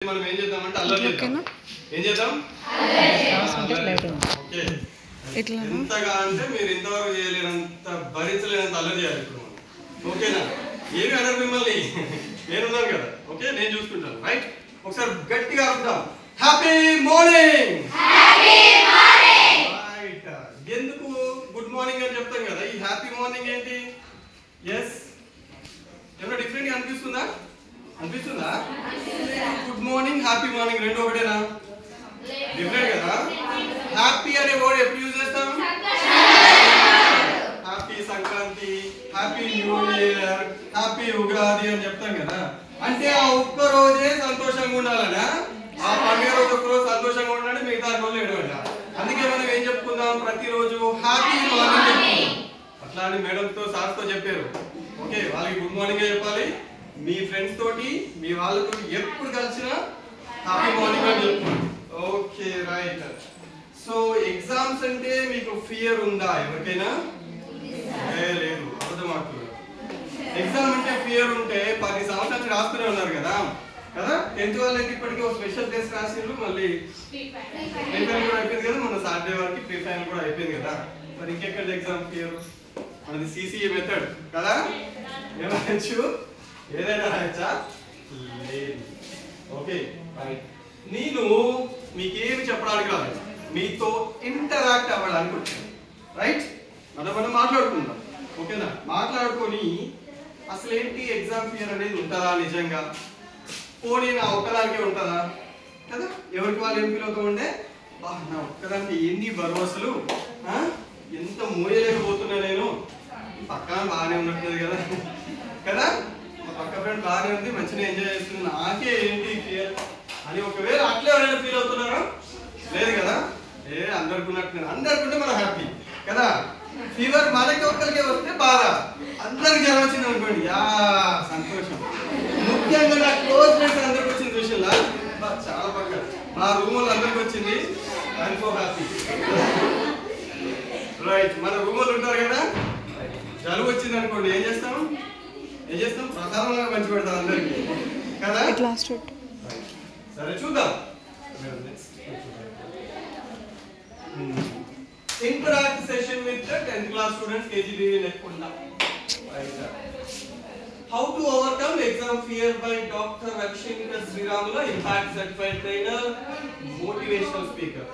మనం ఏం చేద్దామంటే అల్లరి చేద్దాం. ఏం చేద్దాం? ఓకే, ఎంతగా అంటే మీరు ఇంతవరకు చేయలేనంత భరించలేనంత అల్లరి చేయాలి ఇప్పుడు మనం. ఓకేనా? ఏమి అనరు మిమ్మల్ని, నేనున్నాను కదా. ఓకే, నేను చూసుకుంటాను. రైట్, ఒకసారి గట్టిగా అర్థం. Happy morning. రైట్, ఎందుకు గుడ్ మార్నింగ్ అని చెప్తాం కదా. ఈ హ్యాపీ మార్నింగ్ ఏంటి? ఎస్, ఏమైనా డిఫరెంట్గా అనిపిస్తుందా? అనిపిస్తుందా? గుడ్ మార్నింగ్, హ్యాపీ మార్నింగ్ రెండు ఒకటేనా? డిఫరెంట్ కదా. హ్యాపీ అనే వర్డ్ ఎప్పుడు యూజ్ చేస్తాం? Happy Sankranti, happy new year, happy Ugadi అని చెప్తాం కదా. అంటే ఆ ఒక్క రోజే సంతోషంగా ఉండాలనా? ఆ పండుగ రోజు ఒక్క రోజు సంతోషంగా ఉండాలంటే మిగతా రోజులు ఏడవట. అందుకే మనం ఏం చెప్పుకుందాం? ప్రతిరోజు హ్యాపీ మార్నింగ్ చెప్పుకుందాం. అట్లా అని మేడంతో సార్తో చెప్పారు. ఓకే, వాళ్ళకి గుడ్ మార్నింగ్ చెప్పాలి. మీ ఫ్రెండ్స్ తోటి, మీ వాళ్ళతో ఎప్పుడు కలిసినా హ్యాపీ మార్నింగ్ అని చెప్పుకోండి. Okay, right. సో ఎగ్జామ్స్ అంటే మీకు ఫియర్ ఉందా ఎవరికైనా? లేదు, అర్థమవుతుంది. ఎగ్జామ్ అంటే ఫియర్ ఉంటే 10 సంవత్సరాల నుంచి రాస్తూనే ఉన్నారు కదా. 10th వాళ్ళకి ఇప్పటికీ ఒక స్పెషల్ టెస్ట్ రాసిండ్రు, మళ్ళీ ప్రీ ఫైనల్ కూడా అయిపోయింది కదా. మన సాటర్డే వరకు ప్రీ ఫైనల్ కూడా అయిపోయింది కదా. మరి ఇంకెక్కడ ఎగ్జామ్ ఫియర్? మనది సిసిఏ మెథడ్ కదా. ఏమనొచ్చు? ఏదైనా రాయచ్చా? లేదు. Okay, right. నేను మీకేమి చెప్పడానికి రాలేదు, మీతో ఇంటరాక్ట్ అవ్వడానికి వచ్చాను. రైట్, మనం మాట్లాడుకుందాం. ఓకేనా? మాట్లాడుకొని అసలు ఏంటి ఎగ్జామ్ ఫియర్ అనేది ఉంటుందా నిజంగా? పోనీ నా ఒక్కదానికే ఉంటుందా కదా. ఎవరికి వాళ్ళు ఏం ఫీల్ అవుతూ ఉండే, నా ఒక్కదానికి ఏంది బరువు అసలు, ఎంత మోయలేకపోతున్నా నేను, పక్కన బాగానే ఉన్నట్లేదు కదా కదా. పక్క ఫ్రెండ్ బాగానే ఉంది, మంచిగా ఎంజాయ్ చేస్తుంది, నాకే ఏంటి ఫియర్ అని ఒకవేళ అట్లే ఎవరైనా ఫీల్ అవుతున్నారా? లేదు కదా. అందరికి ఉన్నట్టు, అందరికి ఉంటే మనం హ్యాపీ కదా. ఫీవర్ మనకి ఒక్కరికే వస్తే బాధ, అందరికి జ్వరం వచ్చింది అనుకోండి, సంతోషం. ముఖ్యంగా నా క్లోజ్ ఫ్రెండ్స్ అందరికి వచ్చింది విషయంలో చాలా పక్క. మా రూమ్ వాళ్ళు అందరికి వచ్చింది, ఐఎమ్ సో హ్యాపీ. రైట్, మన రూమ్ వాళ్ళు ఉంటారు కదా, జలుబు వచ్చింది అనుకోండి, ఏం చేస్తాం? ప్రసాదంగా పంచి పెడతాం అందరికి కదా. సరే చూద్దాం. Interact session with 10th class students, KGB Nekunda. How to overcome exam fear by Dr. Ravishankar Sriramula, impact certified trainer, motivational speaker.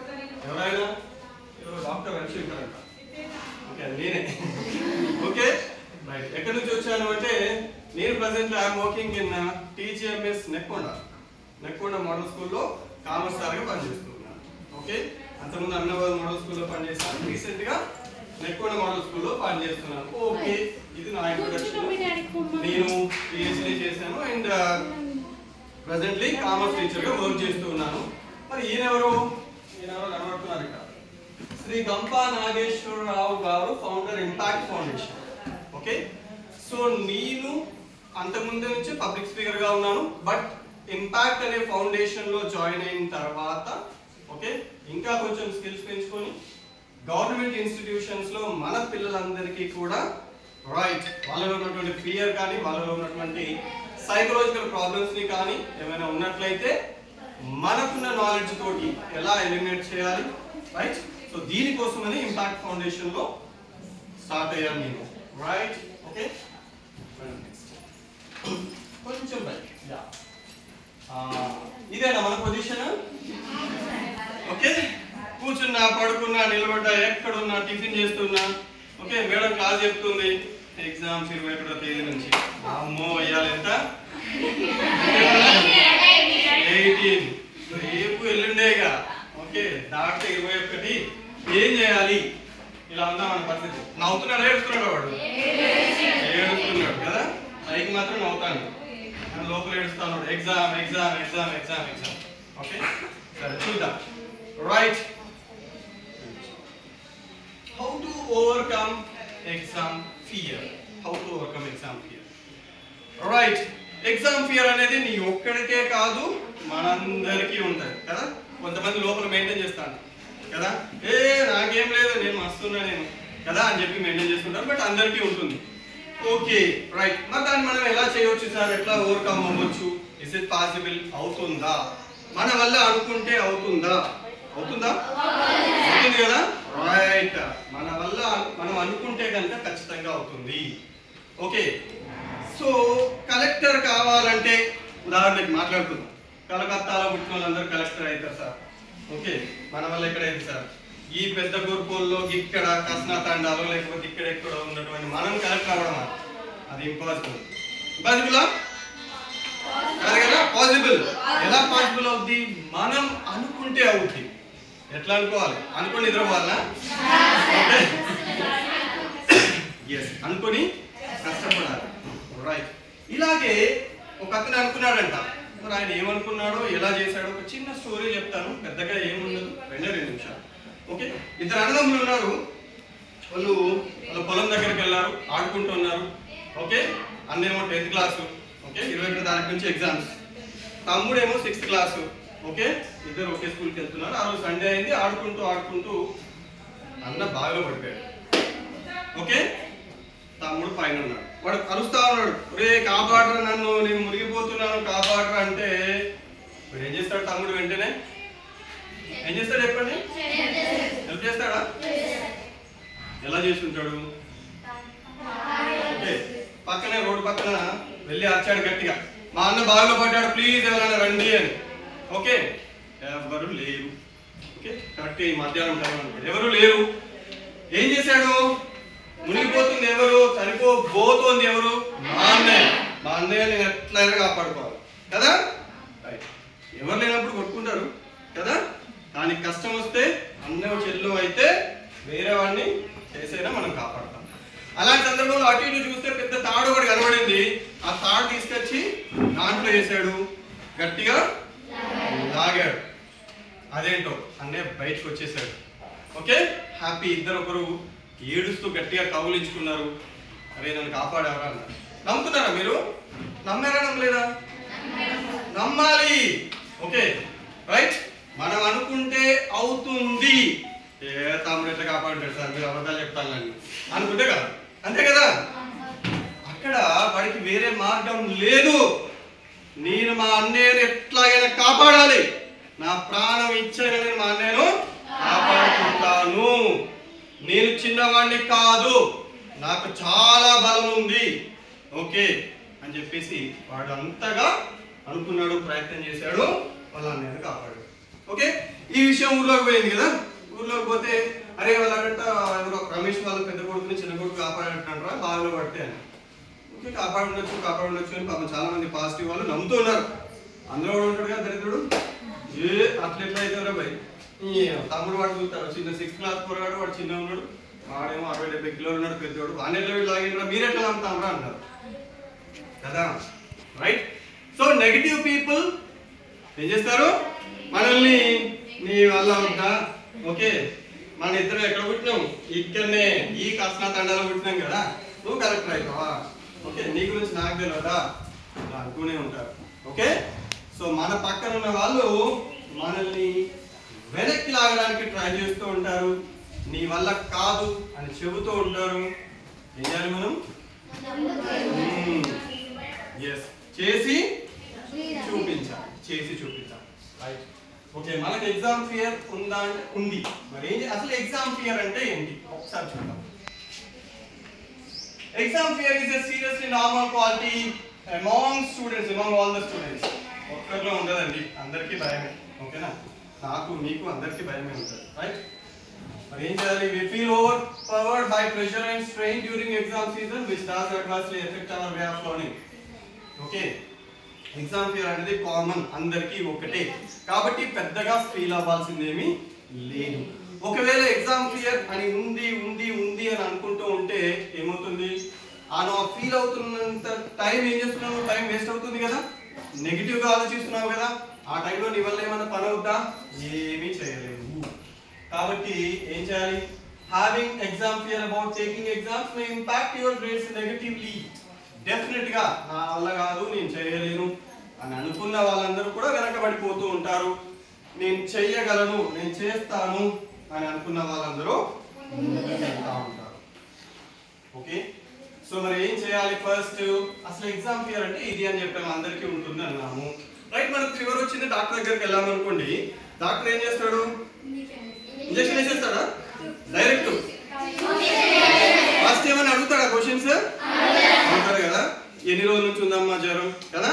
ఎవరైనా డాక్టర్ రవిశంకర్ అంట. ఓకే, నేనే. Okay, right. ఎక్కడి నుంచి వచ్చాను అంటే, నేను present I'm working in TGMS Nekkonda model స్కూల్లో commerce సార్గా పనిచేస్తున్నాను. ఓకే, అంతకుముందు అన్నవాళ్ళ మోడల్ స్కూల్లో పనిచేస్తాను, రీసెంట్ గా నెక్కొండ మోడల్ స్కూల్లో పనిచేస్తున్నాను. ఓకే, ఇది నా ఇంట్రొడక్షన్. నేను PhD చేశాను అండ్ ప్రెసెంట్లీ కామర్స్ టీచర్ గా వర్క్ చేస్తూ ఉన్నాను. మరి ఈయనెవరు కనబడుతున్నారు ఇక్కడ, శ్రీ గంపా నాగేశ్వరరావు గారు, founder impact foundation. Okay, so నేను అంతకుముందు నుంచి పబ్లిక్ స్పీకర్ గా ఉన్నాను, బట్ ఇంపాక్ట్ అనే ఫౌండేషన్ లో జాయిన్ అయిన తర్వాత ఓకే ఇంకా కొంచెం స్కిల్స్ పెంచుకొని గవర్నమెంట్ ఇన్స్టిట్యూషన్స్ లో మన పిల్లలందరికీ కూడా రైట్ వాళ్ళలో ఉన్నటువంటి ఫియర్ కానీ, వాళ్ళలో ఉన్నటువంటి సైకలాజికల్ ప్రాబ్లమ్స్ ని కానీ ఏమైనా ఉన్నట్లయితే మనకున్న నాలెడ్జ్ తోటి ఎలా ఎలిమినేట్ చేయాలి, రైట్. సో దీనికోసమని ఇంపాక్ట్ ఫౌండేషన్ లో స్టార్ట్ అయ్యాను నేను. రైట్, ఓకే, కొంచెం రైట్. ఇదేనా మన పొజిషన్? ఓకే, కూర్చున్నా, పడుకున్నా, నిలబడ్డా, ఎక్కడున్నా, టిఫిన్ చేస్తున్నా. ఓకే, మేడం క్లాస్ చెప్తుంది, ఎగ్జామ్స్ 21వ తేదీ నుంచి. అమ్మో అయ్యాలి ఎంత? 18 రేపు ఎల్లుండేగా. ఓకే, దాటితే 21. ఏం చేయాలి? ఇలా ఉందా మన పరిస్థితి. నవ్వుతున్నాడు, ఏడుస్తున్నాడు వాడు? ఏడుస్తున్నాడు కదా. పైకి మాత్రం నవ్వుతాను, లోపల ఏడుస్తాను. Exam exam exam exam exam. Okay, సరే చూద్దాం. Right, how to overcome exam fear. Right, exam fear అనేది నీ ఒక్కడికే కాదు, మనందరికీ ఉంటుంది కదా. కొంతమంది లోపల మెయింటైన్ చేస్తాను కదా, నాకేం లేదు, నేను మస్తున్నా నేను కదా అని చెప్పి మెయింటైన్ చేసుకుంటారు, బట్ అందరికీ ఉంటుంది. Okay, right. మరి దాన్ని మనం ఎలా చేయవచ్చు సార్, ఎట్లా ఓవర్కమ్ అవ్వచ్చు ఇస్ ఇట్ పాసిబుల్? అవుతుందా? మన వల్ల అనుకుంటే అవుతుందా? అవుతుందా? అవుతుంది కదా, రైట్. మన వల్ల మనం అనుకుంటే కనుక ఖచ్చితంగా అవుతుంది. ఓకే, సో కలెక్టర్ కావాలంటే ఉదాహరణకి మాట్లాడుకుందాం. కలకత్తాలో పుట్టిన వాళ్ళందరూ కలెక్టర్ అవుతారు సార్. ఓకే, మన వల్ల ఎక్కడైంది సార్? ఈ పెద్ద గురుకుల్లో ఇక్కడ కస్నా తండాలో లేకపోతే ఇక్కడెక్కడో ఉన్నటువంటి మనం కలెక్టర్ అవ్వడం అది ఇంపాసిబుల్. ఇంపాసిబులా? కాదు కదా, పాసిబుల్. ఎలా పాసిబుల్ అవుద్ది? మనం అనుకుంటే అవుద్ది. ఎట్లా అనుకోవాలి? అనుకుని నిద్రపోవాలా? ఎస్, అనుకుని కష్టపడాలి. రైట్. ఇలాగే ఒక అతను అనుకున్నాడంట. మరి ఆయన ఏమనుకున్నాడో ఎలా చేశాడో ఒక చిన్న స్టోరీ చెప్తాను. పెద్దగా ఏముండదు, 2 నిమిషాలు. ఓకే, ఇద్దరు అన్నదమ్ములు ఉన్నారు. వాళ్ళ పొలం దగ్గరికి వెళ్ళారు, ఆడుకుంటూ ఉన్నారు. Okay, అన్నేమో 10th class. ఓకే, 21వ తారీఖు నుంచి ఎగ్జామ్స్. తమ్ముడేమో 6th class. ఓకే, ఇద్దరు ఒకే స్కూల్కి వెళ్తున్నారు. ఆ రోజు సండే అయింది. ఆడుకుంటూ అన్న బావిలో పడిపోయాడు. ఓకే, తమ్ముడు పైన ఉన్నాడు. వాడు అరుస్తా ఉన్నాడు, రే కాపాడరా నన్ను, నేను మునిగిపోతున్నాను కాపాడరా అంటే ఇప్పుడు ఏం చేస్తాడు తమ్ముడు? వెంటనే ఏం చేస్తాడు చెప్పండి? హెల్ప్ చేస్తాడా? ఎలా చేసి ఉంటాడు? ఓకే, పక్కనే రోడ్డు పక్కన వెళ్ళి అరిచాడు గట్టిగా, మా అన్న బావిలో పడ్డాడు, ప్లీజ్ ఎవరైనా రండి అని. ఓకే, ఎవరు లేరు. Okay, correct. ఈ మధ్యాహ్నం టైం అనుకోండి, ఎవరు లేరు. ఏం చేశాడు? మునిగిపోతుంది ఎవరు? చనిపోబోతోంది ఎవరు? మా అన్నయ్య. మా అన్నయ్య నేను ఎట్లయినా కాపాడుకోవాలి కదా. రైట్. ఎవరు లేనప్పుడు కొట్టుకుంటారు కదా, కానీ కష్టం వస్తే అన్నయ్య చెల్లు అయితే వేరే వాడిని చేసైనా మనం కాపాడతాం. అలాంటి సందర్భంలో అటు ఇటు చూస్తే పెద్ద తాడు ఒకటి కనబడింది. ఆ తాడు తీసుకొచ్చి దాంట్లో వేసాడు, గట్టిగా లాగాడు. అదేంటో అన్నయ్య బయటకు వచ్చేసాడు. Okay, happy. ఇద్దరు ఒకరు ఏడుస్తూ గట్టిగా కౌలించుకున్నారు, అరే నన్ను కాపాడారా అన్నారు. నమ్ముతున్నారా మీరు? నమ్మారా నమ్మలేదా? నమ్మాలి. Okay, right. మనం అనుకుంటే అవుతుంది. ఏ తమ్ముడు ఎట్లా కాపాడుతాడు సార్, మీరు అబద్ధాలు చెప్తానండి అనుకుంటే కదా, అంతే కదా. అక్కడ వాడికి వేరే మార్గం లేదు. నేను మా అన్నయ్యను ఎట్లాగైనా కాపాడాలి, నా ప్రాణం ఇచ్చైనా నేను మా అన్నయ్యను కాపాడుకుంటాను. నేను చిన్నవాడిని కాదు, నాకు చాలా బలం ఉంది. ఓకే అని చెప్పేసి వాడు అంతగా అనుకున్నాడు, ప్రయత్నం చేశాడు, వాళ్ళ అన్నయ్యను కాపాడు. ఓకే, ఈ విషయం ఊర్లోకి పోయింది కదా. ఊర్లోకి పోతే అరే వాళ్ళంట ఎవరో రమేష్ వాళ్ళ పెద్ద కొడుకుని చిన్న కొడుకు కాపాడంటారా బావిలో పడితే అని. ఓకే, కాపాడుండొచ్చు అని పాపం చాలా మంది పాజిటివ్ వాళ్ళు నమ్ముతూ ఉన్నారు. అందులో కూడా ఉంటాడు కదా దరిద్రుడు, ఏ అట్లెట్లా అవుతారా భయ్. తమ్ముడు వాడు చూస్తాడు, చిన్న 6th క్లాస్ పోరాడు, వాడు చిన్న ఉన్నాడు, వాడేమో 60-70 కిలోలు ఉన్నాడు పెద్దవాడు, వాడిని ఎట్లా లాగినరా, మీరు ఎట్లా నమ్ముతామరా అంటారు కదా. రైట్. సో నెగిటివ్ పీపుల్ ఏం చేస్తారు? మనల్ని నీ వల్ల ఉంటా. ఓకే, మన ఇద్దరు ఎక్కడ పుట్టినాం? ఇక్కడనే ఈ కస్నా తండాలో పుట్టినాం కదా, నువ్వు కరెక్ట్ అవుతావా? ఓకే, నీ గురించి నాకు తెలియదా అనుకునే ఉంటారు. ఓకే, సో మన పక్కన ఉన్న వాళ్ళు మనల్ని వెనక్కి లాగడానికి ట్రై చేస్తూ ఉంటారు, నీ వల్ల కాదు అని చెబుతూ ఉంటారు. ఏం చేయాలి మనం? ఎస్, చేసి చూపించాలి. రైట్. ఓకే, మనకి ఎగ్జామ్ ఫియర్ ఉందా అంటే ఉంది. మరి ఏంటి అసలు ఎగ్జామ్ ఫియర్ అంటే ఏంటి ఒకసారి చూద్దాం. Exam fear is a seriously normal quality among students, among all the students. ఒక్కరిలో ఉండదండి, అందరికీ భయమే. ఓకేనా, నాకు మీకు అందరికీ భయమే ఉంటుంది. రైట్. మరి ఏం చేయాలి? we feel overpowered by pressure and strain during exam season which does adversely affect our way of learning. Okay, exam fear అనేది కామన్, అందరికీ ఒకటే, కాబట్టి పెద్దగా ఫీల్ అవ్వాల్సిందేమీ లేదు. ఒకవేళ ఎగ్జామ్ ఫియర్ అని ఉంది అని అనుకుంటూ ఉంటే ఏమవుతుంది? నువ్వు ఫీల్ అవుతున్నంత టైం ఏం చేస్తున్నావు? టైం వేస్ట్ అవుతుంది కదా, నెగిటివ్ గా ఆలోచిస్తున్నావు కదా. ఆ టైంలో నీ వల్ల ఏమైనా పని అవుతా? ఏమీ చేయలేవు. కాబట్టి ఏం చేయాలి? Having exam fear about taking exams May impact your grades negatively. Definite గా నా వల్ల కాదు, నేను చేయలేను అని అనుకున్న వాళ్ళందరూ కూడా వెనకబడిపోతూ ఉంటారు. నేను చెయ్యగలను, నేను చేస్తాను అని అనుకున్న వాళ్ళందరూ ముందుకు వెళ్తా ఉంటారు. ఓకే, సో మరి ఏం చేయాలి ఫస్ట్? అసలు ఎగ్జామ్ ఫియర్ అంటే ఇది అని చెప్పాము, అందరికీ ఉంటుంది అన్నాము. రైట్, మనకు ఫీవర్ వచ్చింది, డాక్టర్ దగ్గరికి వెళ్ళామనుకోండి, డాక్టర్ ఏం చేస్తాడు? ఇంజెక్షన్ వేసేస్తాడా? డైరెక్ట్ ఫస్ట్ ఏమని అడుగుతాడా? క్వశ్చన్స్ అడుగుతారు కదా. ఎన్ని రోజుల నుంచి ఉందమ్మా జ్వరం కదా,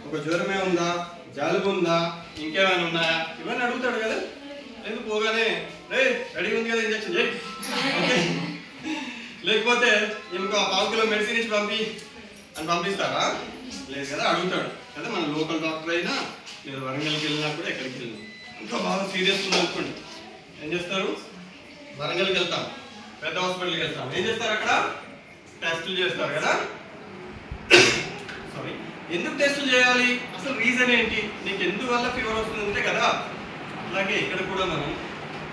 ఒక జ్వరమే ఉందా, జలుబు ఉందా, ఇంకేమైనా ఉన్నాయా, ఇవన్నీ అడుగుతాడు కదా. ఎందుకు పోగానే రెడీ ఉంది కదా ఇంజెక్షన్ చేయి, లేకపోతే ఇంకో 1/2 కిలో మెడిసిన్ ఇచ్చి పంపి అని పంపిస్తారా? లేదు కదా, అడుగుతాడు కదా. మన లోకల్ డాక్టర్ అయినా మీరు వరంగల్కి వెళ్ళినా కూడా ఎక్కడికి వెళ్ళినా ఇంకా బాగా సీరియస్ ఉంది అనుకోండి, ఏం చేస్తారు? వరంగల్కి వెళ్తాం, పెద్ద హాస్పిటల్కి వెళ్తాం, ఏం చేస్తారు? అక్కడ టెస్టులు చేస్తారు కదా. సారీ, ఎందుకు టెస్టులు చేయాలి? అసలు రీజన్ ఏంటి? నీకు ఎందువల్ల ఫీవర్ వస్తుందంటే కదా. అలాగే ఇక్కడ కూడా మనం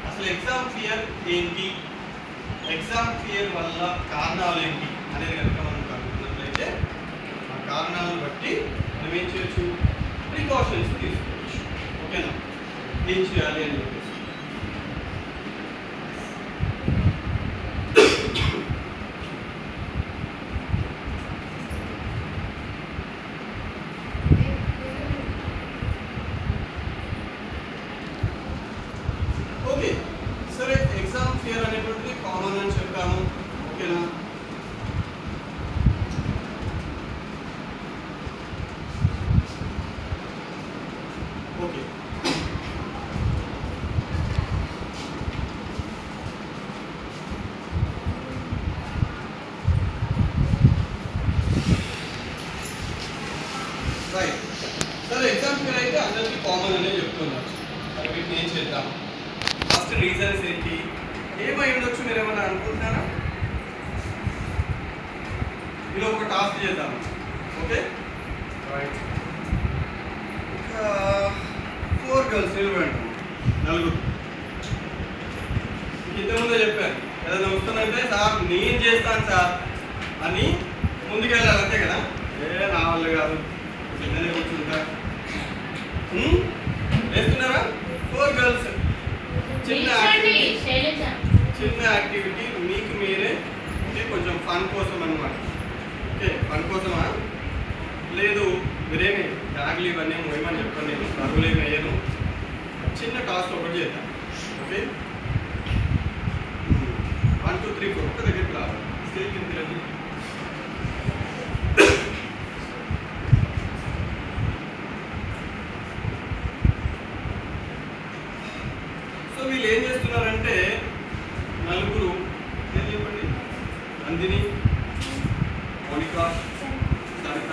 అసలు ఎగ్జామ్ ఫియర్ ఏంటి, ఎగ్జామ్ ఫియర్ వల్ల కారణాలు ఏంటి అనేది కనుక మనం కనుక్కున్నట్లయితే ఆ కారణాలను బట్టి మనం ఏం చేయొచ్చు? ప్రికాషన్స్ తీసుకోవచ్చు. ఓకేనా? ఏం చేయాలి అని చెప్పేసి ఓకే. సరే, ఎగ్జామ్ ఫియర్ అనేటువంటిది కామన్ అని చెప్పాము. ఓకేనా? Okay, right. సరే, ఎగ్జామ్ ఫియర్ అయితే అందరికీ కామన్ అనే చెప్తున్నారు. మరి వీటిని ఏం చేద్దాం? ఫస్ట్ రీజన్స్ ఏంటి, ఏమై ఉండొచ్చు మీరు ఏమన్నా అనుకుంటున్నారా? ఇలా ఒక టాస్క్ చేద్దాం. Okay, right. 4 గర్ల్స్ నిలబడండి, 4. ఇంతకుముందే చెప్పాను ఏదైనా వస్తుందంటే సార్ నేను చేస్తాను సార్ అని ముందుకెళ్ళాలి, అంతే కదా. నా వాళ్ళు కాదు, చిన్నదే కూర్చుంటా. వేస్తున్నారా? 4 గర్ల్స్. చిన్న యాక్టివిటీ మీకు మీరే, అంటే కొంచెం ఫన్ కోసం అన్నమాట. ఓకే, ఫన్ కోసమా? లేదు మీరేమి బ్యాగులు ఇవన్నీ మోయమని చెప్పండి, నేను బరువులు ఏమి వేయను. చిన్న టాస్క్ ఒకటి చేద్దాం. ఓకే, 1 2 3 4 ఒక దగ్గరికి రావాలి. స్టేజ్ కింద రండి. సో వీళ్ళు ఏం చేస్తున్నారంటే 4 ఏం చెప్పండి, నందిని, మౌనిక, సరిత,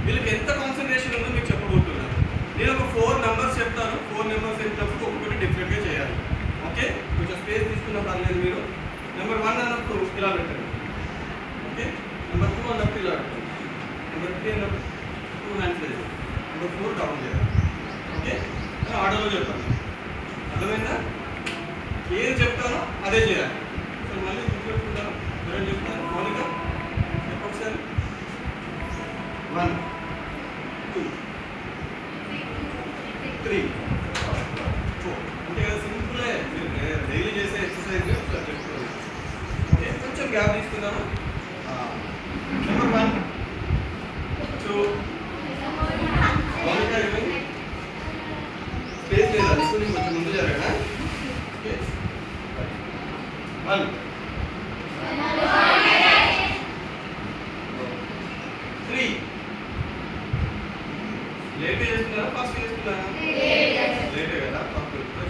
వీళ్ళకి ఎంత కాన్సన్ట్రేషన్ ఉందో మీకు చెప్పబోతున్నాను. నేను ఒక 4 నెంబర్స్ చెప్తాను. 4 నెంబర్స్ చెప్పినప్పుడు ఒక్కొక్కటి డిఫరెంట్గా చేయాలి. ఓకే, కొంచెం స్పేస్ తీసుకున్న పర్లేదు. మీరు నెంబర్ 1 అన్నప్పుడు ఇలా పెట్టండి. ఓకే, నెంబర్ 2 అన్నప్పుడు ఇలా పెట్టండి. నెంబర్ 3 అన్నప్పుడు 2 హ్యాండ్స్ లేదు. నెంబర్ 4 డౌన్ చేయాలి. ఓకే, ఆర్డర్లో చెప్పండి. అర్థమైందా? ఏది చెప్తానో అదే చేయాలి. సో మళ్ళీ గుర్తుపెట్టుకుంటాను. ఎవరైనా చెప్తాను? మౌనిక ఒకసారి 1 2 3 4. అంటే కదా, సింపులే. మీరు డైలీ చేసే ఎక్సర్సైజ్ చెప్తున్నాను. ఓకే, కొంచెం గ్యాప్ తీసుకున్నాను. నెంబర్ 1 2 మౌనిక ఇవ్వండి. స్పేస్ లేదా తీసుకుని కొంచెం ముందు జరగనా? ఓకే, 1 3. లేట్ చేస్తున్నారా, ఫస్ట్ చేస్తున్నారా? లేట్ కదా,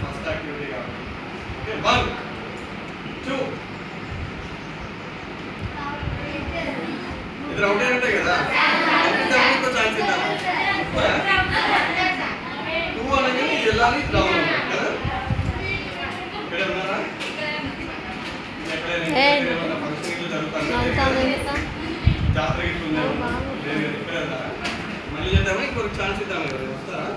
ఫస్ట్ యాక్టివిటీ కాబట్టి. ఓకే, 1 2. ఇది రౌండ్ అయినట్టే కదా. ఛాన్స్ ఇద్దాం. 2 అనగానే ఇది వెళ్ళాలి, డౌన్ అవ్వాలి కదా. ఇక్కడ ఉన్నారా? ఎక్కడైనా ఫంక్షన్ జరుగుతుంది, జాతర ఇట్లున్నారు, లేదు కదా, ఇక్కడ ఉన్నారా? మళ్ళీ చేద్దామా? ఇంకొక ఛాన్స్ ఇద్దాం కదా. వస్తారా?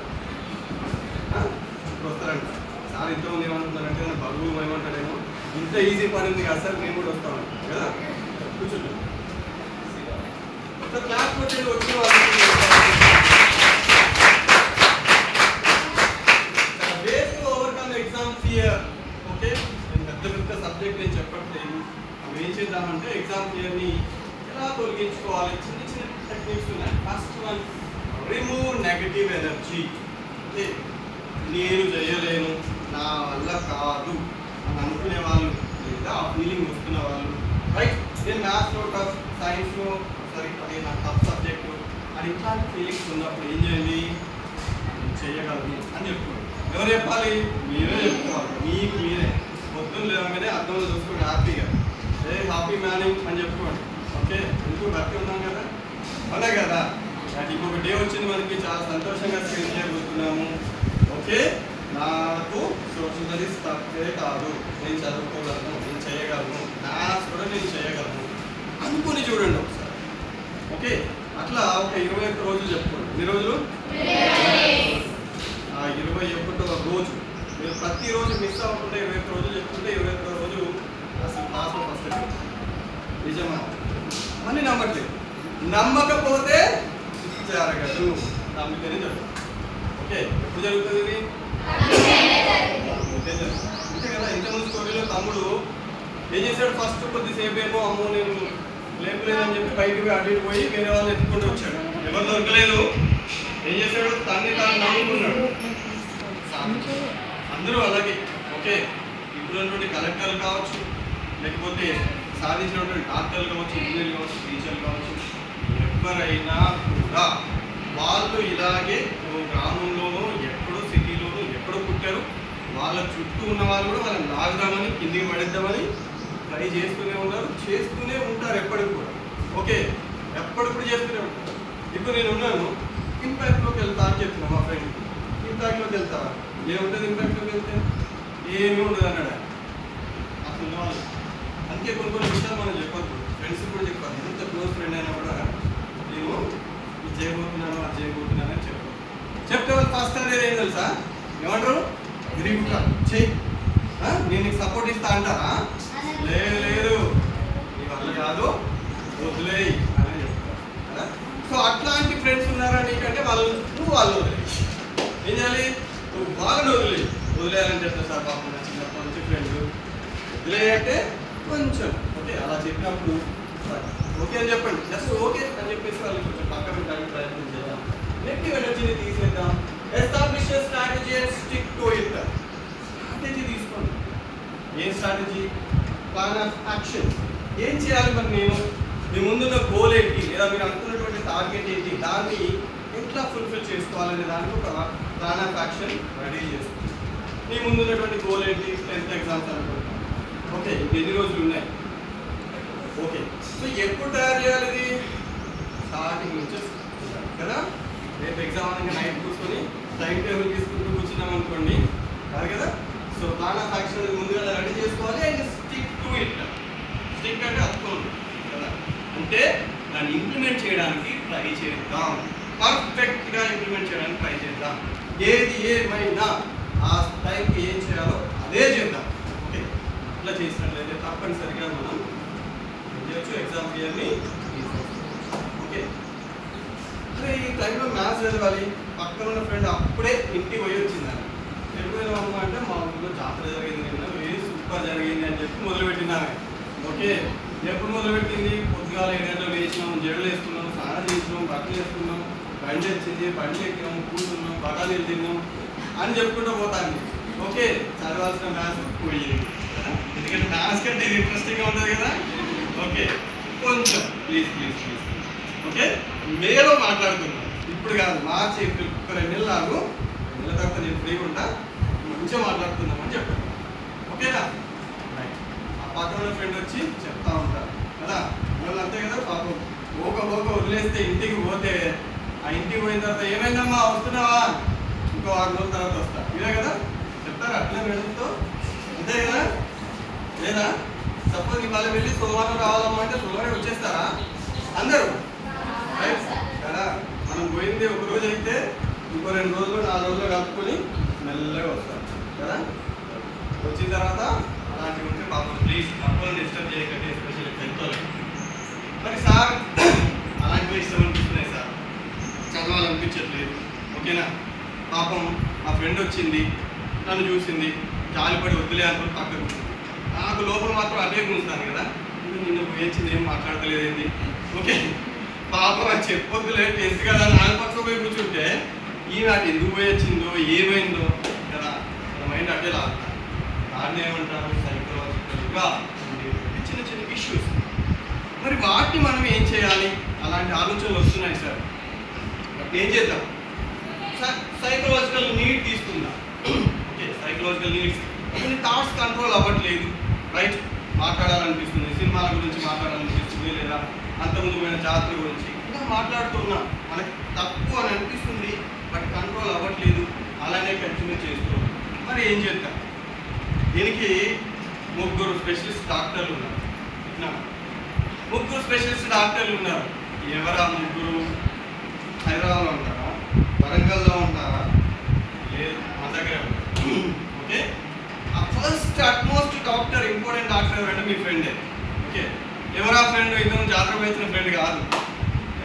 ఇప్పుడు వస్తారంట. సార్ ఇంతమంది ఏమంటున్నారంటే బరువు ఏమంటారేమో, ఇంత ఈజీ పని ఉంది కదా సార్, మేము కూడా వస్తామంట కదా. కూర్చుంటాం. క్లాస్ వచ్చి వచ్చిన ways to overcome exam fear. Okay, పెద్ద పెద్ద సబ్జెక్ట్ నేను చెప్పట్లేదు. అవి ఏం చేద్దామంటే ఎగ్జామ్ ఫియర్ని ఓకే, నేను చేయలేను, నా వల్ల కాదు అని అనుకునే వాళ్ళు లేదా ఆ ఫీలింగ్ వస్తున్న వాళ్ళు, రైట్, నేను మ్యాథ్స్లో టఫ్, సైన్స్లో సరే నాకు టఫ్ సబ్జెక్టు అని ఇట్లాంటి ఫీలింగ్స్ ఉన్నప్పుడు ఏం చేయండి, చేయగలను అని చెప్పుకోండి. ఎవరు చెప్పాలి? మీరే చెప్పుకోవాలి, మీకు మీరే. పొద్దున్న లేవగానే అర్థంలో చూసుకోండి హ్యాపీగా, హ్యాపీ మార్నింగ్ అని చెప్పుకోండి. ఓకే, ఎందుకు బట్టి ఉన్నాం కదా, అవునా కదా. ఇంకొక డే వచ్చింది మనకి, చాలా సంతోషంగా స్పెండ్ చేయబోతున్నాము. ఓకే, నాకు సోషల్ స్టడీస్ తప్పే కాదు, నేను చదువుకోగలను, నేను చేయగలను, మ్యాథ్స్ కూడా నేను చేయగలను అనుకుని చూడండి ఒకసారి. ఓకే, అట్లా ఒక 21 రోజులు చెప్పుకోండి. ఎన్ని రోజులు? 21వ రోజు మీరు ప్రతిరోజు మిస్ అవ్వకుండా 21 రోజులు చెప్పుకుంటే 21వ రోజు అసలు క్లాస్లో ఫస్ట్ నిజమా అని నమ్మట్లేదు. నమ్మకపోతే జరగదు, నమ్మితేనే జరుగుతుంది. ఓకే, ఎప్పుడు జరుగుతుంది ఇది? అంతే కదా. ఇంతకుముందు స్టోరీలో తమ్ముడు ఏం చేశాడు, ఫస్ట్ కొద్దిసేపు ఏమో అమ్మో నేను లేపులేదని చెప్పి బయటకు అటు ఇటు పోయి వేరే వాళ్ళని ఎత్తుకుంటూ వచ్చాడు. ఎవరు దొరకలేదు. ఏం చేశాడు, తన్ని తాను నమ్ముకున్నాడు. అందరూ అలాగే. ఓకే, ఇప్పుడున్నటువంటి కలెక్టర్లు కావచ్చు, లేకపోతే సాధించినటువంటి డాక్టర్లు కావచ్చు, ఇంజనీర్లు కావచ్చు, టీచర్లు కావచ్చు, ఎవరైనా కూడా వాళ్ళు ఇలాగే గ్రామంలోనూ ఎక్కడో సిటీలోనూ ఎక్కడో పుట్టారు. వాళ్ళ చుట్టూ ఉన్న వాళ్ళు కూడా వాళ్ళని లాగుదామని, కిందికి పడేద్దామని ట్రై చేస్తూనే ఉన్నారు, చేస్తూనే ఉంటారు ఎప్పటికి కూడా. ఓకే, ఎప్పటికప్పుడు చేస్తూనే ఉంటారు. ఇప్పుడు నేను ఉన్నాను, ఇంపాక్ట్లోకి వెళ్తా అని చెప్తున్నా మా ఫ్రెండ్. ఇంపాక్ట్లోకి వెళ్తావా? ఏముంటుంది ఇంపాక్ట్లోకి వెళ్తే? ఏమీ ఉండదు అన్నాడు అసలు వాళ్ళు. అందుకే కొన్ని విషయాలు మనం చెప్పద్దు, ఫ్రెండ్స్ కూడా చెప్పాలి. ఎంత క్లోజ్ ఫ్రెండ్ అయినా కూడా నేను ఇది చేయబోతున్నాను, అది చేయబోతున్నాను అని చెప్పాను. చెప్తే వాళ్ళు ఫస్ట్ అనేది ఏం తెలుసా, ఏమంటారు? వెరీ గుడ్ చెయ్యి, నేను నీకు సపోర్ట్ ఇస్తా అంటారా? లేదు లేదు, నీ వల్ల కాదు, వదిలేయి అని చెప్తారు కదా. సో అట్లాంటి ఫ్రెండ్స్ ఉన్నారా నీకంటే నువ్వు వాళ్ళు వదిలేయి. ఏం చేయాలి? నువ్వు వాళ్ళని వదిలేయాలని చెప్తా. సార్ పాపం నా చిన్నప్పటి నుంచి ఫ్రెండ్ వదిలేయంటే కొంచెం ఓకే అలా చెప్పినప్పుడు ఓకే అని చెప్పండి. జస్ట్ ఓకే అని చెప్పేసి వాళ్ళు కొంచెం పక్క పెట్టడానికి ప్రయత్నం చేద్దాం. నెగిటివ్ ఎనర్జీని తీసేద్దాం. Establish strategy and stick to it. Strategy తీసుకోండి. ఏం స్ట్రాటజీ? Plan of action. ఏం చేయాలి మరి నేను? మీ ముందున్న గోల్ ఏంటి, లేదా మీరు అనుకున్నటువంటి టార్గెట్ ఏంటి, దాన్ని ఎట్లా ఫుల్ఫిల్ చేసుకోవాలనే దానికి ఒక ప్లాన్ ఆఫ్ యాక్షన్ రెడీ చేసుకోండి. మీ ముందున్నటువంటి గోల్ ఏంటి? 10th ఎగ్జామ్స్ అనుకుంటాం. ఓకే, ఎన్ని రోజులు ఉన్నాయి? ఓకే, సో ఎప్పుడు తయారు చేయాలి ఇది? స్టార్టింగ్ నుంచి కదా. రేపు ఎగ్జామ్ అనగా నైట్ కూర్చొని టైం టేబుల్ తీసుకుంటూ కూర్చున్నాం అనుకోండి, కాదు కదా. సో ప్లాన్ ఆఫ్ యాక్షన్ ముందుగా రెడీ చేసుకోవాలి. And stick to it. Stick అంటే అర్థం కదా, అంటే దాన్ని ఇంప్లిమెంట్ చేయడానికి ట్రై చేద్దాం. పర్ఫెక్ట్గా ఇంప్లిమెంట్ చేయడానికి ట్రై చేద్దాం. ఏది ఏమైనా ఆ టైంకి ఏం చేయాలో అదే చేద్దాం. ఓకే, అట్లా చేసినట్లయితే తప్పనిసరిగా మనం చేయొచ్చు ఎగ్జామ్ ఇయర్ని. ఓకే, అదే ఈ టైంలో మ్యాథ్స్ చదవాలి. పక్కన ఉన్న ఫ్రెండ్ అప్పుడే ఇంటికి పోయి వచ్చిందని ఎప్పుడైనా అమ్మ అంటే మా ఊళ్ళో జాతర జరిగింది నిన్న, వెరీ సూపర్ జరిగింది అని చెప్పి మొదలుపెట్టినాను. ఓకే, ఎప్పుడు మొదలుపెట్టింది? పొద్దుగాల 7 గంటలు వేసినాం, జడలు వేసుకున్నాం, స్నానం చేసినాం, బట్టలు వేసుకున్నాం, బండి వచ్చింది, బండి ఎక్కినాం, కూర్చున్నాం, బఠానీలు తిన్నాం అని చెప్పుకుంటూ పోతాను. ఓకే, చదవాల్సిన మ్యాథ్స్ పోయింది. ఎందుకంటే మ్యాథ్స్ కంటే ఇది ఇంట్రెస్టింగ్గా ఉంటుంది కదా. ఓకే, కొంచెం ప్లీజ్ ప్లీజ్ ప్లీజ్. ఓకే, మేలో మాట్లాడుతున్నాం, ఇప్పుడు కాదు. మార్చి ఏప్రిల్ ఒక 2 నెలలు లాగు, 2 నెలల తర్వాత నేను ఫ్రీగా ఉంటా, మంచిగా మాట్లాడుతున్నామని చెప్పండి. ఓకేనా? రైట్. ఆ పక్కన ఫ్రెండ్ వచ్చి చెప్తా ఉంటారు కదా, వాళ్ళు అంతే కదా. పాపం పోక వదిలేస్తే ఇంటికి పోతే, ఆ ఇంటికి పోయిన తర్వాత ఏమైందమ్మా వస్తున్నావా, ఇంకో 6 రోజుల తర్వాత వస్తా, ఇదే కదా చెప్తారు. అట్లే మేడంతో అంతే కదా. లేదా సపోజ్ ఇవాళ వెళ్ళి సోమవారం రావాలమ్మా అంటే సోమవారం వచ్చేస్తారా అందరూ? రైట్ కదా. మనం పోయింది ఒక రోజు అయితే ఇంకో 2 రోజులు 4 రోజులు కలుపుకొని మెల్లగా వస్తారు కదా. వచ్చిన తర్వాత అలాంటివి ఉంటే పాపం ప్లీజ్ తప్పని డిస్టర్బ్ చేయకండి, ఎస్పెషల్లీ 10th వాళ్ళకి. మరి సార్ అలాంటివి ఇష్టం అనిపిస్తున్నాయి సార్, చదవాలనిపించట్లేదు. ఓకేనా, పాపం మా ఫ్రెండ్ వచ్చింది, నన్ను చూసింది, జాలిపడి వద్దులే అనుకుని పక్కకు. నాకు లోపల మాత్రం అదే గుంచుతాను కదా, నిన్న పోయించింది ఏం మాట్లాడతలేదేంటి. ఓకే, పాపం అది చెప్పొద్దులే 10th కదా, 4 పక్కకు పోయి కూర్చుంటే ఈనాటి ఎందుకు పోయి వచ్చిందో ఏమైందో కదా మన మైండ్ అట్టేలా దాన్ని ఏమంటారు సైకలాజికల్గా చిన్న చిన్న ఇష్యూస్. మరి వాటిని మనం ఏం చేయాలి? అలాంటి ఆలోచనలు వస్తున్నాయి సార్, ఏం చేద్దాం? సైకలాజికల్ నీడ్ తీసుకుందాం. Okay, psychological needs. కొన్ని థాట్స్ కంట్రోల్ అవ్వట్లేదు, రైట్? మాట్లాడాలనిపిస్తుంది, సినిమాల గురించి మాట్లాడాలనిపిస్తుంది, లేదా అంతకుముందు పోయిన జాతర గురించి ఇలా మాట్లాడుతున్నా మనకి తప్పు అని అనిపిస్తుంది, బట్ కంట్రోల్ అవ్వట్లేదు, అలానే కంటిన్యూ చేస్తూ. మరి ఏం చేద్దాం? దీనికి 3 స్పెషలిస్ట్ డాక్టర్లు ఉన్నారు. ముగ్గురు స్పెషలిస్ట్ డాక్టర్లు ఉన్నారు. ఎవరా ముగ్గురు? హైదరాబాద్లో ఉంటారా, వరంగల్లో ఉంటారా, లేదు మన దగ్గర. ఓకే, ఆ first utmost doctor, important doctor ఎవరంటే మీ ఫ్రెండే. ఓకే, ఎవరా ఫ్రెండ్? ఇంతకు జాతర వచ్చిన ఫ్రెండ్ కాదు.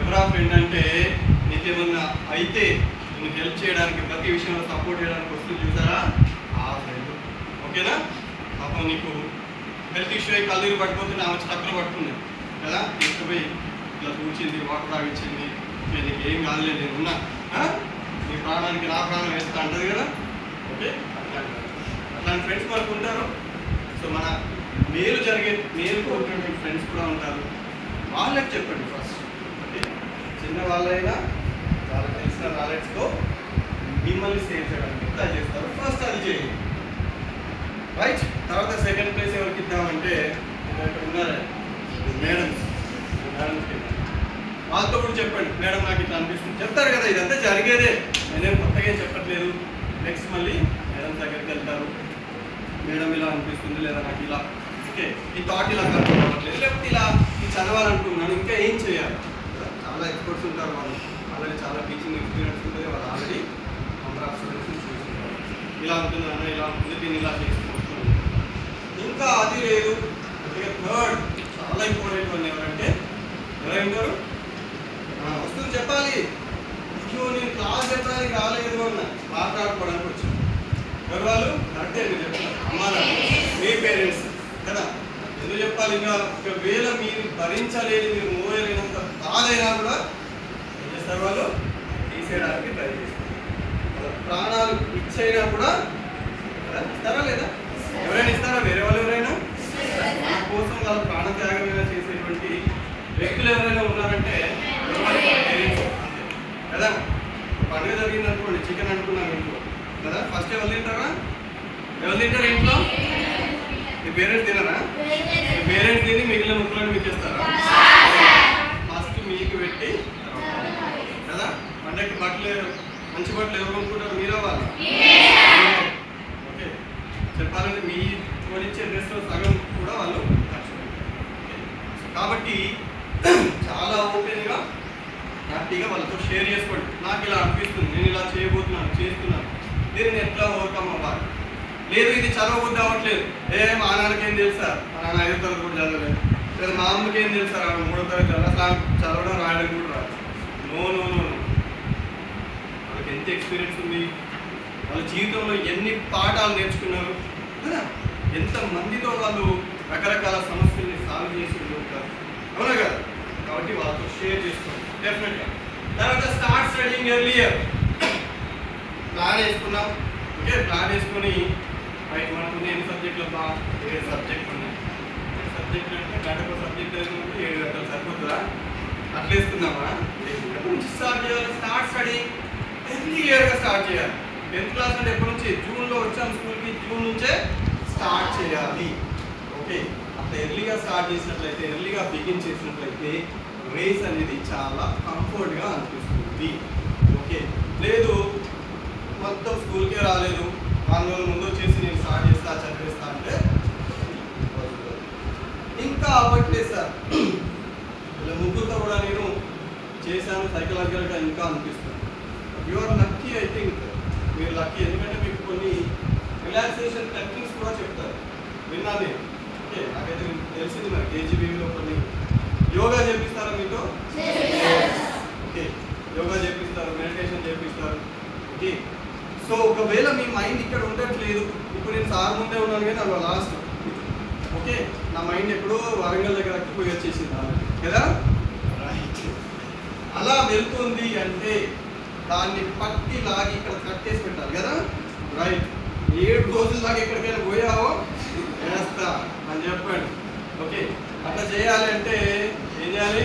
ఎవరా ఫ్రెండ్ అంటే నీకేమన్నా అయితే నేను హెల్ప్ చేయడానికి, ప్రతి విషయంలో సపోర్ట్ చేయడానికి వస్తుంది చూసారా, ఆ ఫ్రెండ్. ఓకేనా? పాపం నీకు హెల్త్ ఇష్యూ అయ్యి కళ్ళు పట్టుకుంటే ఆమె చక్కలు పట్టుకుంది కదా, తీసుకుపోయి ఇట్లా కూర్చింది, వాటర్ తాగించింది, నీకు ఏం కాదులేదు, నేను ఉన్నా, నీ ప్రాణానికి నా ప్రాణం వేస్తా అంటది కదా. ఓకే, అట్లాంటి ఫ్రెండ్స్ మనకు ఉంటారు. సో మన మేలు కోరుకునే ఫ్రెండ్స్ కూడా ఉంటారు. వాళ్ళకి చెప్పండి ఫస్ట్. ఓకే, చిన్న వాళ్ళైనా వాళ్ళకి తెలిసిన నాలెడ్జ్తో మిమ్మల్ని సేవ్ చేయడానికి ట్రై చేస్తారు. ఫస్ట్ అది చేయండి, రైట్? తర్వాత సెకండ్ ప్లేస్ ఎవరికి ఇద్దామంటే ఉన్నారా మేడమ్స్, వాళ్ళతో కూడా చెప్పండి. మేడం నాకు ఇట్లా అనిపిస్తుంది చెప్తారు కదా, ఇదంతా జరిగేదే, నేనేం కొత్తగా ఏం చెప్పట్లేదు. నెక్స్ట్ మళ్ళీ మేడం దగ్గరికి వెళ్తారు, మేడం ఇలా అనిపిస్తుంది, లేదా నాకు ఇలా, ఓకే ఈ థాట్ ఇలా కనుక్కోవట్లేదు, లేకపోతే ఇలా ఇది చదవాలనుకుంటున్నాను, ఇంకా ఏం చేయాలి? చాలా ఎక్స్పర్ట్స్ ఉంటారు, వాళ్ళు ఆల్రెడీ చాలా టీచింగ్ ఎక్స్పీరియన్స్ ఉంటుంది, వాళ్ళు ఆల్రెడీ నెంబర్ ఆఫ్ స్టూడెంట్స్ని చూసుకుంటారు. ఇలా ఉంటుంది అన్న, ఇలా ఉంటుంది, దీన్ని ఇలా చేసుకుంటున్నాను. ఇంకా అది లేదు. థర్డ్ చాలా ఇంపార్టెంట్ వన్ ఎవరంటే ఎవరైనారు వస్తుంది చెప్పాలి. అయ్యో నేను క్లాస్ చెప్పడానికి రాలేదు అన్న, మాట్లాడుకోవడానికి వచ్చాను. ఎవరు వాళ్ళు? కరెక్టే మీరు చెప్తారు, అమ్మారా మీ పేరెంట్స్ కదా. ఎందుకు చెప్పాలి? ఇంకా ఒకవేళ మీరు భరించలేని, మీరు మోయలేనంత బాధైనా కూడా ఏం చేస్తారు వాళ్ళు? తీసేయడానికి ట్రై చేస్తారు. ప్రాణాలు ఇచ్చైనా కూడా ఇస్తారా లేదా? ఎవరైనా ఇస్తారా? వేరే వాళ్ళు ఎవరైనా మన కోసం వాళ్ళ ప్రాణత్యాగమైనా చేసేటువంటి వ్యక్తులు ఎవరైనా ఉన్నారంటే కదా. పండుగ జరిగింది అనుకోండి, చికెన్ అనుకున్నాం ఇంట్లో కదా, ఫస్ట్ ఎవరు తింటారా? ఎవరు తింటారు ఇంట్లో? మీ పేరెంట్స్ తినరా? మీ పేరెంట్స్ తిని మిగిలిన ముక్కలను మీకు ఇస్తారా? ఫస్ట్ మీకు పెట్టి కదా. పండగకి బట్టలు, మంచి బట్టలు ఎవరు కొనుక్కుంటారు? మీరే వాళ్ళు. ఓకే, చెప్పాలంటే మీ కొనిచ్చే డ్రెస్లో సగం కూడా వాళ్ళు ఖర్చు పెడతారు. కాబట్టి చాలా ఓపెన్గా హ్యాపీగా వాళ్ళతో షేర్ చేసుకోండి. నాకు ఇలా అనిపిస్తుంది, నేను ఇలా చేయబోతున్నాను, చేస్తున్నాను, దీన్ని ఎట్లా ఓవర్కమ్ అవ్వాలి? లేదు ఇది చదవబుద్ధి అవ్వట్లేదు, మా నాన్నకి ఏం తెలుసా, మా నాన్న 5వ తరగతి కూడా చదవలేదు, లేదా మా అమ్మకి ఏం తెలుసా, 3వ తరగతి అసలు చదవడం రాయడం కూడా రాదు. నో నో నో, వాళ్ళకి ఎంత ఎక్స్పీరియన్స్ ఉంది, వాళ్ళ జీవితంలో ఎన్ని పాఠాలు నేర్చుకున్నారు కదా, ఎంతమందితో వాళ్ళు రకరకాల సమస్యల్ని సాల్వ్ చేసి ఉంటారు, అవునా కదా. కాబట్టి వాళ్ళతో షేర్ చేసుకోండి డెఫినెట్గా. తర్వాత స్టార్ట్ స్టడీయింగ్ ఎర్లియర్. ప్లాన్ వేసుకున్నాం. ఓకే, ప్లాన్ వేసుకొని రైట్ మనకు ఎన్ని సబ్జెక్టులు? 7 సబ్జెక్టులు ఉన్నాయి. 7 సబ్జెక్టులు అంటే గంటకు సబ్జెక్ట్ వేసుకుంటే 7 గంటలు సరిపోతుందా? అట్లా వేసుకుందామా? ఎప్పటి నుంచి స్టార్ట్ చేయాలి? స్టార్ట్ స్టడీ ఎర్లీయర్గా స్టార్ట్ చేయాలి. 10th క్లాస్ అంటే ఎప్పటి నుంచి? జూన్లో వచ్చాం స్కూల్కి, జూన్ నుంచే స్టార్ట్ చేయాలి. ఓకే, అంత ఎర్లీగా స్టార్ట్ చేసినట్లయితే, ఎర్లీగా బిగిన్ చేసినట్లయితే రేస్ అనేది చాలా కంఫర్ట్గా అనిపిస్తుంది. ఓకే, లేదు మొత్తం స్కూల్కే రాలేదు, 1 రోజుల ముందు వచ్చేసి నేను స్టార్ట్ చేస్తా, చదివేస్తా అంటే ఇంకా అవ్వట్లేదు సార్. ఇలా ముగ్గురుతో కూడా నేను చేశాను, సైకలాజికల్గా ఇంకా అనిపిస్తుంది. You are lucky, I think మీరు లక్కీ. ఎందుకంటే మీకు కొన్ని రిలాక్సేషన్ టెక్నిక్స్ కూడా చెప్తారు, విన్నాను. ఓకే, నాకైతే తెలిసింది. మరి కేజీబీలో కొన్ని యోగా చేపిస్తారా మీతో? ఓకే, యోగా చేపిస్తారు, మెడిటేషన్ చేపిస్తారు. ఓకే, సో ఒకవేళ మీ మైండ్ ఇక్కడ ఉండట్లేదు, ఇప్పుడు నేను సార్ ముందే ఉన్నాను కానీ అది లాస్ట్. ఓకే, నా మైండ్ ఎప్పుడో వరంగల్ దగ్గర పోయి వచ్చేసింది కదా. రైట్, అలా వెళ్తుంది అంటే దాన్ని పట్టి లాగి ఇక్కడ కట్టేసి పెట్టాలి కదా. రైట్, 7 రోజుల దాకా ఎక్కడికైనా పోయావో వేస్తా అని చెప్పండి. ఓకే, అట్లా చేయాలి అంటే ఏం చేయాలి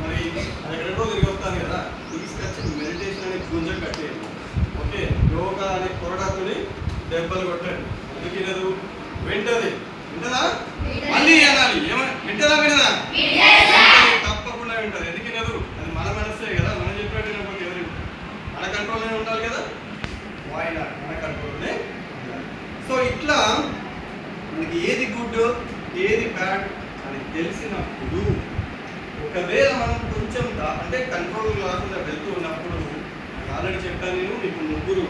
మరి? అది 2 రోజులు తిరిగి వస్తాను కదా, తీసుకొచ్చి మెడిటేషన్ అనే గుంజ కట్టేయండి. ఓకే, యోగా అనే కొరడాతోని దెబ్బలు కొట్టండి. ఎందుకు వింటది? వింటదా? మళ్ళీ అనాలి. వింటదా? వినదా? తప్పకుండా వింటది. ఎందుకు వినదు? అది మన మనసే కదా, మనం చెప్పినట్టు వినకపోతే ఎవరు? మన కంట్రోల్లోనే ఉండాలి కదా. వాయిన మన కంట్రోల్లోనే. సో ఇట్లా మనకి ఏది గుడ్ ఏది బ్యాడ్ అని తెలిసినప్పుడు, ఒకవేళ మనం కొంచెం అంటే కంట్రోల్ కాకుండా వెళ్తూ ఉన్నప్పుడు, ఆల్రెడీ చెప్పాను నేను మీకు 3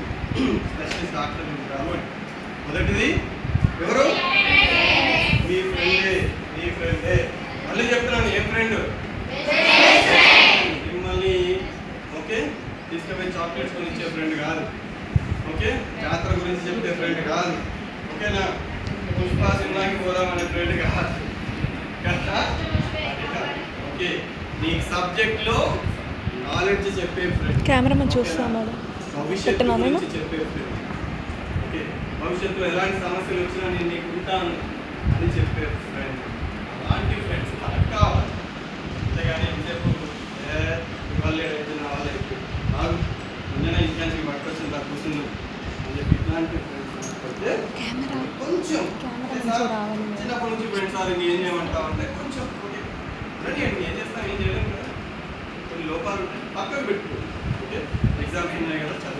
స్పెషలిస్ట్ డాక్టర్లు ఉంటారు. మొదటిది ఎవరు? మీ ఫ్రెండే. మీ ఫ్రెండే. మళ్ళీ చెప్తున్నాను, ఏ ఫ్రెండ్? మిమ్మల్ని ఓకే తీసుకుపోయి చాక్లెట్స్ కొని ఇచ్చే ఫ్రెండ్ కాదు. ఓకే, జాతర గురించి చెప్తే ఫ్రెండ్ కాదు. ఓకేనా? పుష్ప సినిమాకి పోదామనే ఫ్రెండ్ కాదు కదా. ఓకే, నీకు సబ్జెక్ట్లో నాలెడ్జ్ చెప్పే ఫ్రెండ్. కెమెరామెన్ చూస్తాను. భవిష్యత్తు గురించి చెప్పే ఫ్రెండ్. ఓకే, భవిష్యత్తులో ఎలాంటి సమస్యలు వచ్చినా నేను నీకు ఉంటాను అని చెప్పే ఫ్రెండ్. అలాంటి ఫ్రెండ్స్ మనకు కావాలి. అంతేగాని ఎంతసేపు ఇవాళ అయితే నాకు నిన్న ఇంటి నుంచి పట్టుకొచ్చిన దాకా కూర్చున్నాం అని చెప్పి ఇట్లాంటి ఫ్రెండ్స్ అయితే కొంచెం చిన్నప్పటి నుంచి ఫ్రెండ్స్ సార్ ఏం చేయమంటావు అంటే కొంచెం రెడీ అండి, ఏం చేస్తాం ఏం చేయలేము కదా, కొన్ని లోపాలు ఉంటాయి, పక్కకు పెట్టుకో. ఓకే, ఎగ్జామ్స్ ఉన్నాయి కదా.